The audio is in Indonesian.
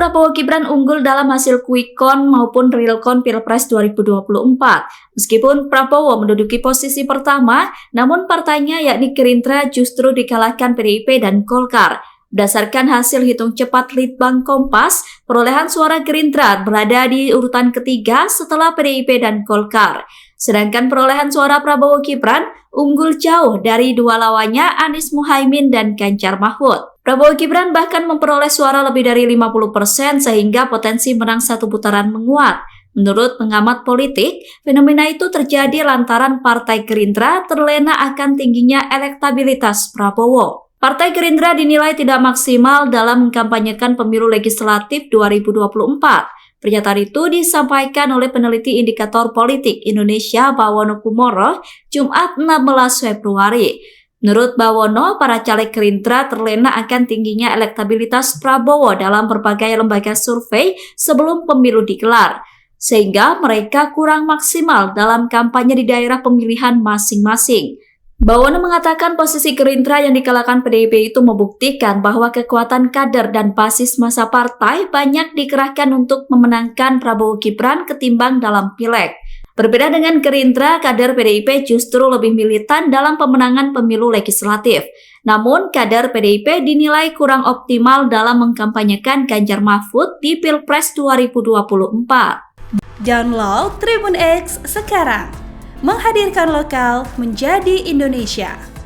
Prabowo Gibran unggul dalam hasil quick count maupun real count Pilpres 2024. Meskipun Prabowo menduduki posisi pertama, namun partainya yakni Gerindra justru dikalahkan PDIP dan Golkar. Berdasarkan hasil hitung cepat Litbang Kompas, perolehan suara Gerindra berada di urutan ketiga setelah PDIP dan Golkar. Sedangkan perolehan suara Prabowo Gibran unggul jauh dari dua lawannya Anies Muhaimin dan Ganjar Mahfud. Prabowo Gibran bahkan memperoleh suara lebih dari 50% sehingga potensi menang satu putaran menguat. Menurut pengamat politik, fenomena itu terjadi lantaran Partai Gerindra terlena akan tingginya elektabilitas Prabowo. Partai Gerindra dinilai tidak maksimal dalam mengkampanyekan pemilu legislatif 2024. Pernyataan itu disampaikan oleh peneliti indikator politik Indonesia Bawono Kumoro Jumat 16 Februari. Menurut Bawono, para caleg Gerindra terlena akan tingginya elektabilitas Prabowo dalam berbagai lembaga survei sebelum pemilu digelar, sehingga mereka kurang maksimal dalam kampanye di daerah pemilihan masing-masing. Bawono mengatakan posisi Gerindra yang dikalahkan PDIP itu membuktikan bahwa kekuatan kader dan basis massa partai banyak dikerahkan untuk memenangkan Prabowo Gibran ketimbang dalam Pileg. Berbeda dengan Gerindra, kader PDIP justru lebih militan dalam pemenangan pemilu legislatif. Namun, kader PDIP dinilai kurang optimal dalam mengkampanyekan Ganjar Mahfud di Pilpres 2024. Download Tribun X sekarang. Menghadirkan lokal menjadi Indonesia.